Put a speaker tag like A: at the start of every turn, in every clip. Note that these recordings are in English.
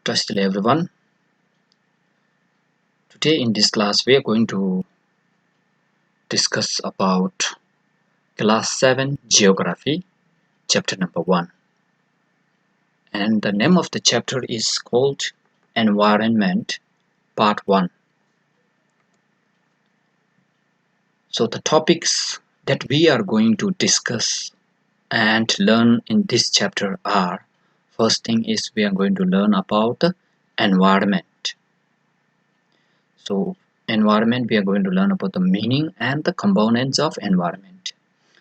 A: Hello everyone. Today in this class we are going to discuss about Class 7 Geography, chapter number 1. And the name of the chapter is called Environment, part 1. So the topics that we are going to discuss and learn in this chapter are: first thing is we are going to learn about the environment. So environment, we are going to learn about the meaning and the components of environment.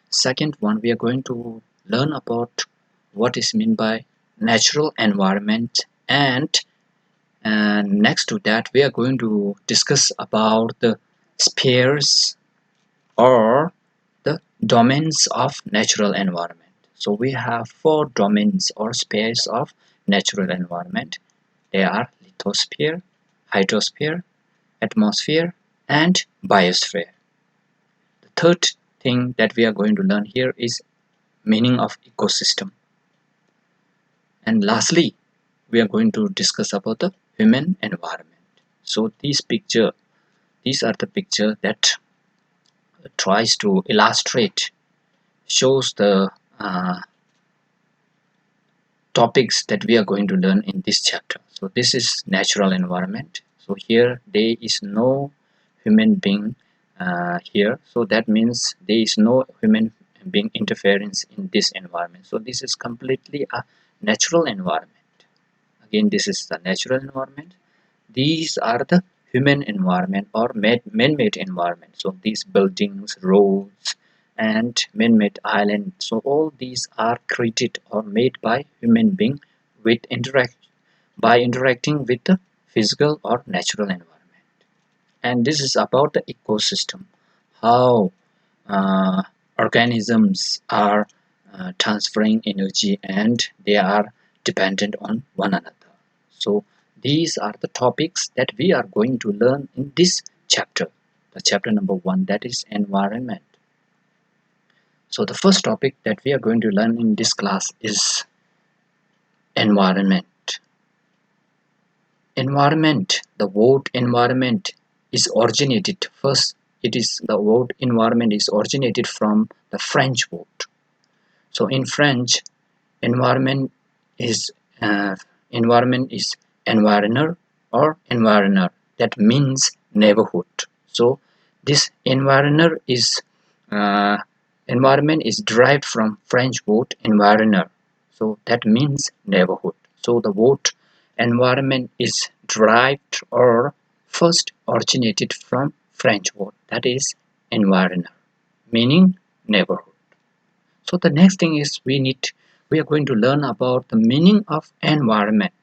A: Second one, we are going to learn about what is meant by natural environment, and next to that we are going to discuss about the spheres or the domains of natural environment. So we have 4 domains or spheres of natural environment. They are lithosphere, hydrosphere, atmosphere, and biosphere. The third thing that we are going to learn here is meaning of ecosystem. And lastly, we are going to discuss about the human environment. So these are the picture that tries to illustrate, shows the topics that we are going to learn in this chapter. So this is natural environment. So here there is no human being here. So that means there is no human being interference in this environment. So this is completely a natural environment. Again, this is the natural environment. These are the human environment or man-made environment. So these buildings, roads, and man-made islands, so all these are created or made by human being with interacting with the physical or natural environment. And this is about the ecosystem, how organisms are transferring energy and they are dependent on one another. So these are the topics that we are going to learn in this chapter, the chapter number 1, that is environment. So the first topic that we are going to learn in this class is environment. Environment, the word environment is originated first. The word environment is originated from the French word. So in French, environment is environner or environner. That means neighborhood. So this uh, environment is derived from French word environner. So that means neighborhood. So the word environment is derived or first originated from French word, that is environner, meaning neighborhood. So the next thing is we are going to learn about the meaning of environment.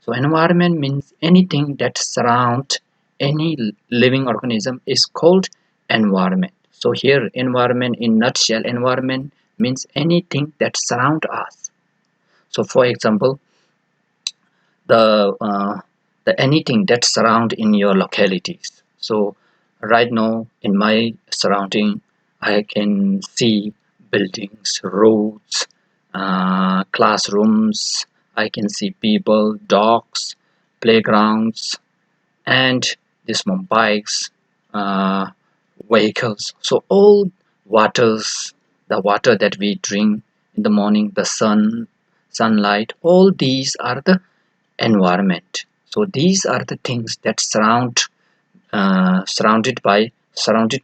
A: So environment means anything that surrounds any living organism is called environment. So here environment in nutshell, environment means anything that surrounds us. So for example, the anything that surround in your localities. So right now in my surrounding I can see buildings, roads, classrooms. I can see people, dogs, playgrounds, and these bikes, uh, vehicles. So all waters, the water that we drink in the morning, the sunlight, all these are the environment. So these are the things that surrounded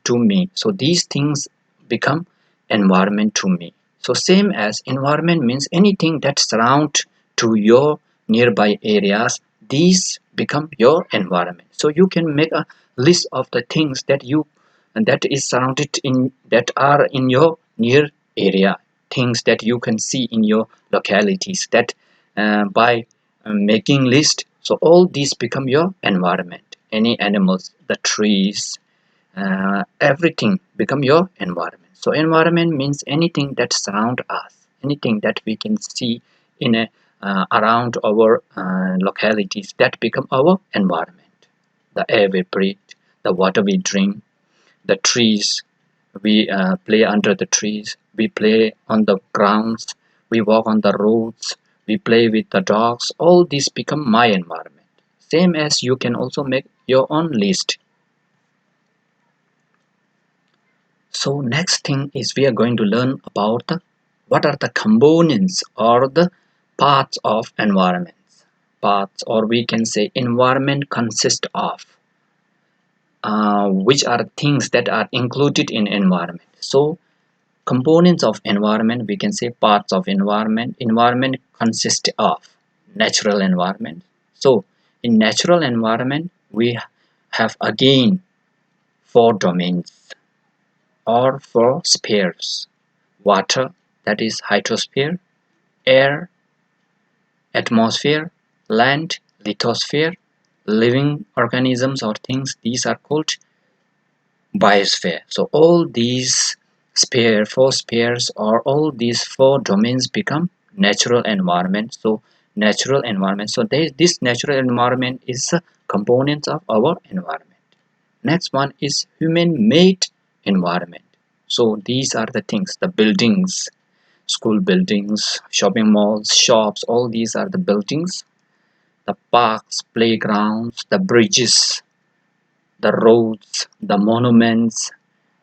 A: to me. So these things become environment to me. So same as environment means anything that surround to your nearby areas, these become your environment. So you can make a list of the things that is surrounded in that are in your near area, things that you can see in your localities, that by making list, so all these become your environment. Any animals, the trees, everything become your environment. So environment means anything that surround us, anything that we can see in around our localities, that become our environment. The air we breathe, the water we drink, the trees, we play under the trees, we play on the grounds, we walk on the roads, we play with the dogs, all these become my environment. Same as you can also make your own list. So next thing is we are going to learn about what are the components or the parts of environments. Parts, or we can say environment consists of which are things that are included in environment. So components of environment, we can say parts of environment. Environment consists of natural environment. So in natural environment we have again four domains or four spheres: water, that is hydrosphere; air, atmosphere; land, lithosphere; living organisms or things, these are called biosphere. So all these four spheres, or all these four domains become natural environment. So natural environment, so this natural environment is a component of our environment. Next one is human made environment. So these are the things, the buildings, school buildings, shopping malls, shops, all these are the buildings, the parks, playgrounds, the bridges, the roads, the monuments,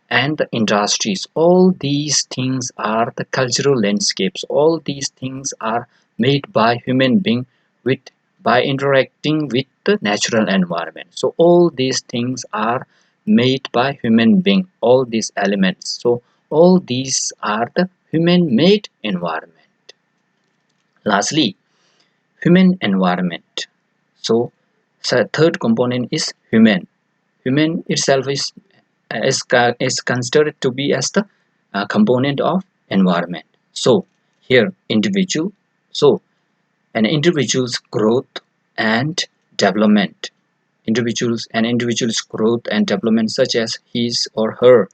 A: and the industries. All these things are the cultural landscapes. All these things are made by human being with by interacting with the natural environment. So all these things are made by human being, all these elements. So all these are the human made environment. Lastly, human environment. So, third component is human. Human itself is considered to be as the component of environment. So here individual. So an individual's growth and development. Individual's growth and development, such as his or her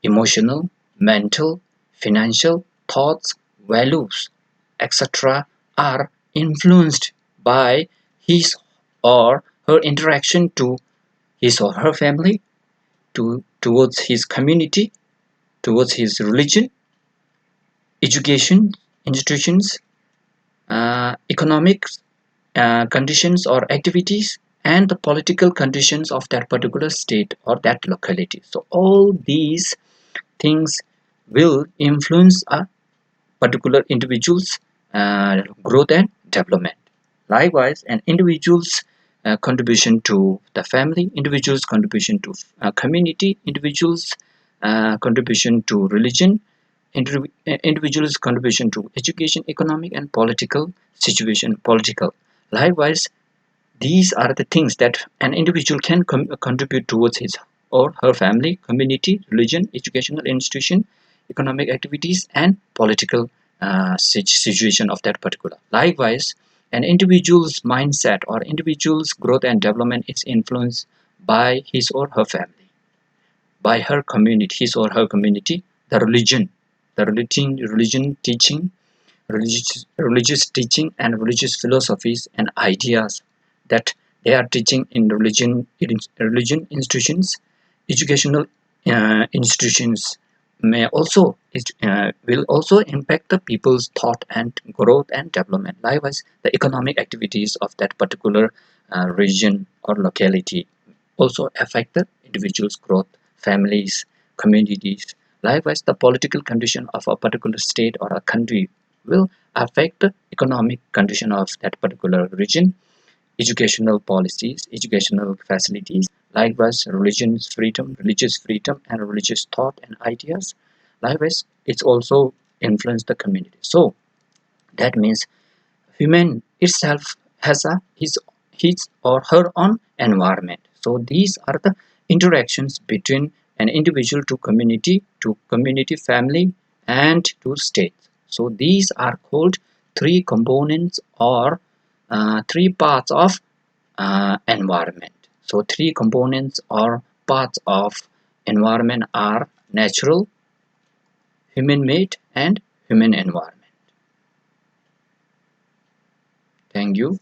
A: emotional, mental, financial, thoughts, values, etc., are influenced by his or her interaction to his or her family, towards his community, towards his religion, education institutions, economic conditions or activities, and the political conditions of that particular state or that locality. So all these things will influence a particular individual's growth and development. Likewise, an individual's contribution to the family, individual's contribution to community, individual's contribution to religion, individual's contribution to education, economic, and political situation. Political. Likewise, these are the things that an individual can contribute towards his or her family, community, religion, educational institution, economic activities, and political situation of that particular. Likewise, an individual's mindset or individual's growth and development is influenced by his or her family, by her community, his or her community, religion teaching, religious teaching, and religious philosophies and ideas that they are teaching in religion institutions, educational institutions may also will also impact the people's thought and growth and development. Likewise, the economic activities of that particular region or locality also affect the individual's growth, families, communities. Likewise, the political condition of a particular state or a country will affect the economic condition of that particular region, educational policies, educational facilities. Likewise, religious freedom, and religious thought and ideas. Likewise, it's also influenced the community. So that means human itself has his or her own environment. So these are the interactions between an individual to community, family, and to state. So these are called three components or three parts of environment. So three components or parts of environment are natural, human made, and human environment. Thank you.